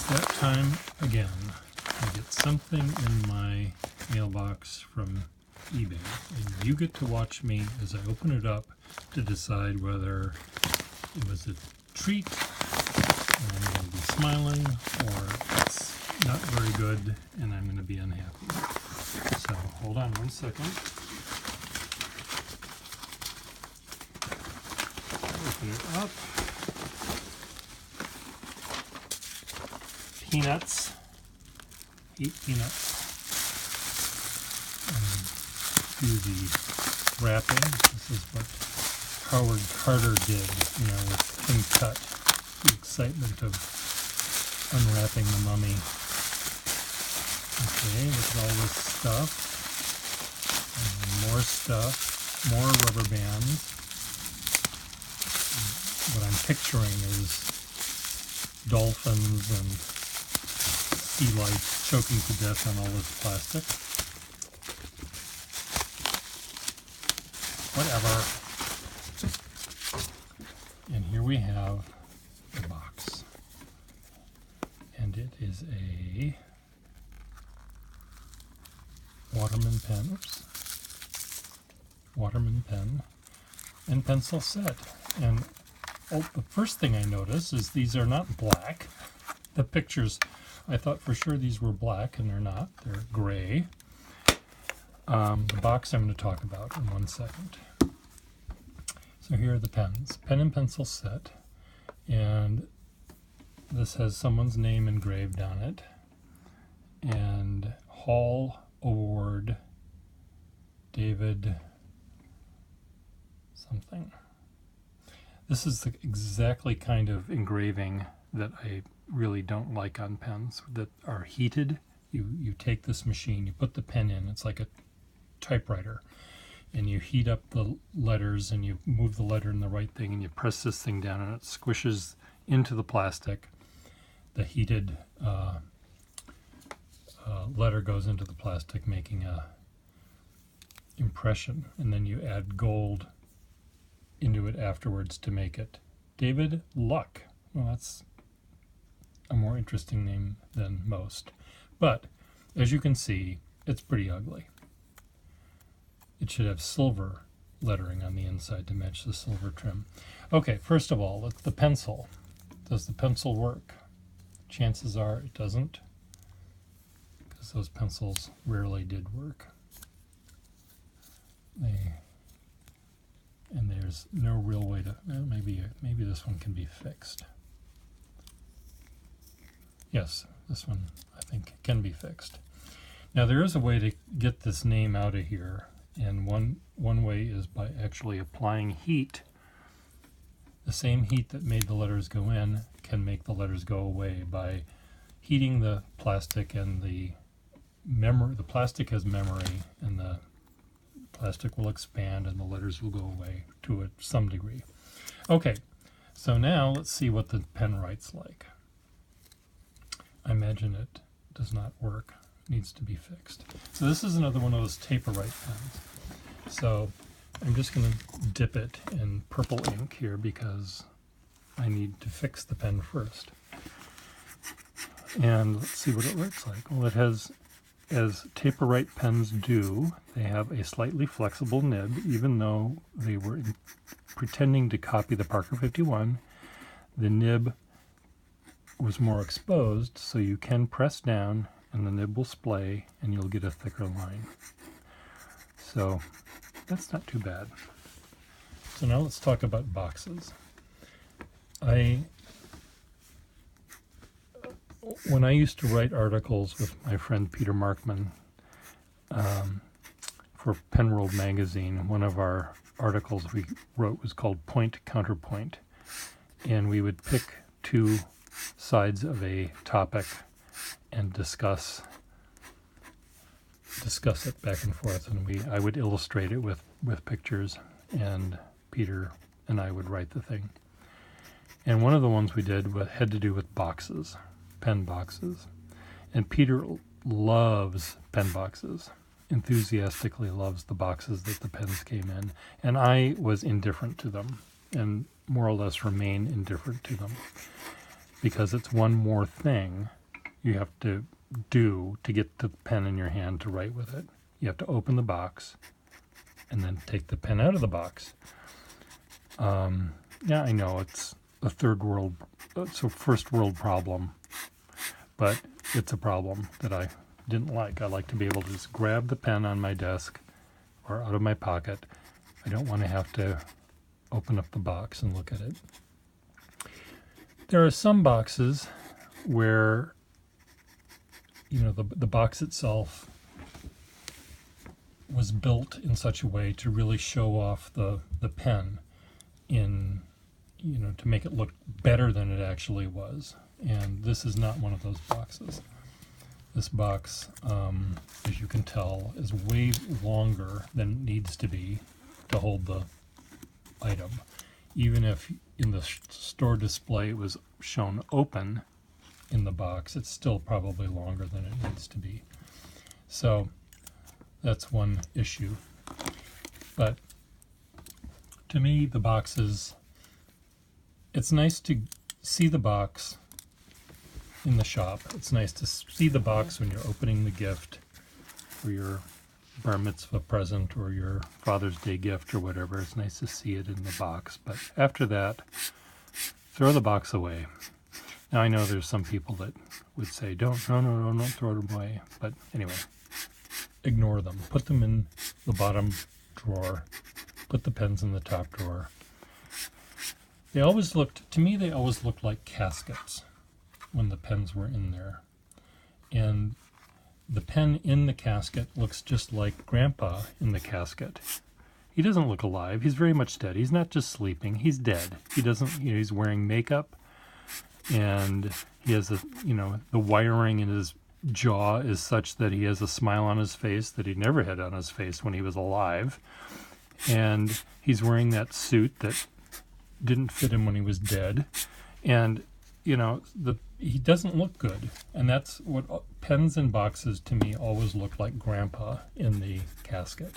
that time again. I get something in my mailbox from eBay, and you get to watch me as I open it up to decide whether it was a treat and I'm going to be smiling, or it's not very good and I'm going to be unhappy. So hold on 1 second. Open it up. Peanuts. Eat peanuts. Do the wrapping. This is what Howard Carter did, with King Tut. The excitement of unwrapping the mummy. Okay, look at all this stuff. And more stuff. More rubber bands. What I'm picturing is dolphins and sea life choking to death on all this plastic. Whatever. And here we have the box. And it is a Waterman pen. Waterman pen and pencil set. And the first thing I notice is these are not black. The pictures, I thought for sure these were black, and they're not. They're gray. The box I'm going to talk about in 1 second. So here are the pens. Pen and pencil set. And this has someone's name engraved on it. And Hall Award David something. This is the exactly kind of engraving that I really don't like on pens that are heated. You take this machine, you put the pen in, it's like a typewriter, and you heat up the letters and you move the letter in the right thing and you press this thing down and it squishes into the plastic. The heated letter goes into the plastic, making a impression, and then you add gold into it afterwards to make it David Luck. Well, that's a more interesting name than most. But as you can see, it's pretty ugly. It should have silver lettering on the inside to match the silver trim. Okay, first of all, the pencil. Does the pencil work? Chances are it doesn't, because those pencils rarely did work. And there's no real way to, maybe this one can be fixed. Yes, this one I think can be fixed. Now there is a way to get this name out of here, and one way is by actually applying heat. The same heat that made the letters go in can make the letters go away by heating the plastic, and the plastic has memory, and the plastic will expand and the letters will go away to some degree. Okay, so now let's see what the pen writes like. I imagine it does not work. It needs to be fixed. So this is another one of those taper-write pens. So I'm just going to dip it in purple ink here because I need to fix the pen first. And let's see what it looks like. Well, it has, as taper-write pens do, they have a slightly flexible nib, even though they were pretending to copy the Parker 51. The nib was more exposed, so you can press down and the nib will splay and you'll get a thicker line. So that's not too bad. So now let's talk about boxes. When I used to write articles with my friend Peter Markman for Penworld magazine, one of our articles we wrote was called Point Counterpoint, and we would pick two sides of a topic and discuss it back and forth, and I would illustrate it with pictures, and Peter and I would write the thing. And one of the ones we did had to do with boxes, pen boxes. And Peter loves pen boxes, enthusiastically loves the boxes that the pens came in, and I was indifferent to them and more or less remain indifferent to them because it's one more thing you have to do to get the pen in your hand to write with it. You have to open the box and then take the pen out of the box. Yeah, I know it's a first world problem, but it's a problem that I didn't like. I like to be able to just grab the pen on my desk or out of my pocket. I don't want to have to open up the box and look at it. There are some boxes where, you know, the box itself was built in such a way to really show off the pen in, you know, to make it look better than it actually was. And this is not one of those boxes. This box, as you can tell, is way longer than it needs to be to hold the item. Even if in the store display it was shown open in the box, it's still probably longer than it needs to be. So that's one issue. But to me, the boxes, it's nice to see the box in the shop. It's nice to see the box when you're opening the gift for your bar mitzvah present or your Father's Day gift or whatever. It's nice to see it in the box. But after that, throw the box away. Now I know there's some people that would say, no, don't throw them away. But anyway, ignore them. Put them in the bottom drawer. Put the pens in the top drawer. They always looked like caskets when the pens were in there. And the pen in the casket looks just like Grandpa in the casket. He doesn't look alive. He's very much dead. He's not just sleeping. He's dead. He doesn't, you know, he's wearing makeup, and he has the wiring in his jaw is such that he has a smile on his face that he never had on his face when he was alive. And he's wearing that suit that didn't fit him when he was dead. And, you know, he doesn't look good. And that's what pens and boxes to me always look like Grandpa in the casket.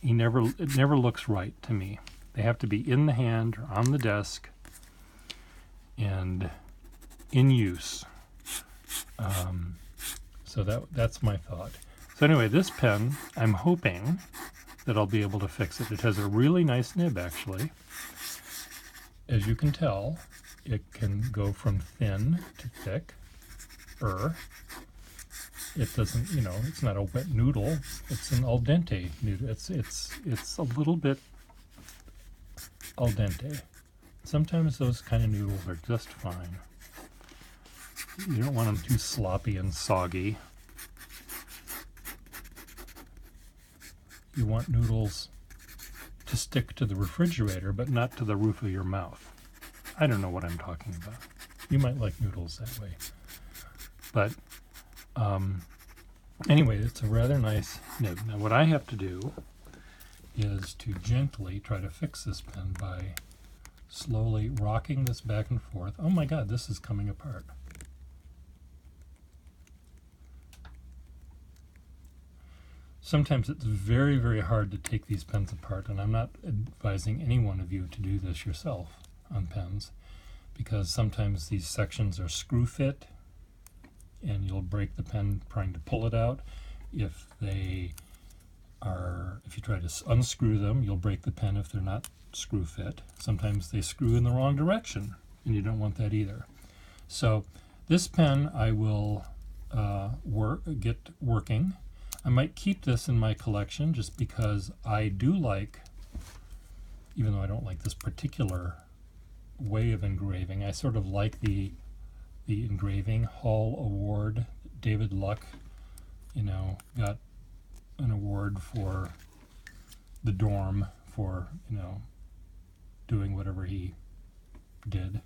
It never looks right to me. They have to be in the hand or on the desk and in use. So that's my thought. So anyway, this pen, I'm hoping that I'll be able to fix it. It has a really nice nib, actually. As you can tell, it can go from thin to thick. It doesn't, you know, it's not a wet noodle. It's an al dente noodle. It's a little bit al dente. Sometimes those kind of noodles are just fine. You don't want them too sloppy and soggy. You want noodles to stick to the refrigerator, but not to the roof of your mouth. I don't know what I'm talking about. You might like noodles that way. But anyway, it's a rather nice nib. Now what I have to do is to gently try to fix this pen by slowly rocking this back and forth. Oh my God, this is coming apart. Sometimes it's very, very hard to take these pens apart, and I'm not advising any one of you to do this yourself on pens, because sometimes these sections are screw fit, and you'll break the pen trying to pull it out. If you try to unscrew them, you'll break the pen if they're not screw fit. Sometimes they screw in the wrong direction, and you don't want that either. So this pen I will get working. I might keep this in my collection just because I do like, even though I don't like this particular way of engraving, I sort of like the engraving. Hall Award, David Luck, got an award for the dorm for, doing whatever he did.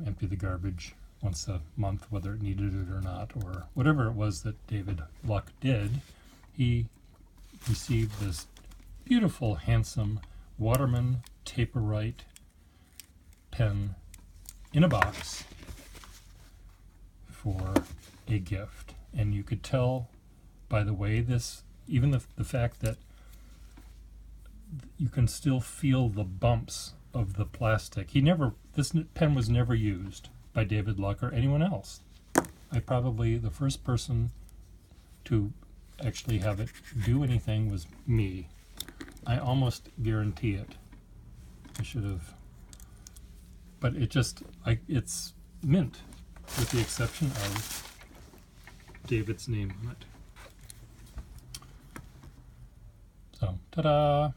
Empty the garbage once a month, whether it needed it or not, or whatever it was that David Luck did. He received this beautiful, handsome Waterman Taper-Rite pen in a box for a gift. And you could tell by the way this, even the fact that you can still feel the bumps of the plastic. He never This pen was never used by David Luck or anyone else. I probably, the first person to actually have it do anything was me. I almost guarantee it. I should have, but it just, it's mint, with the exception of David's name on it. So, ta-da!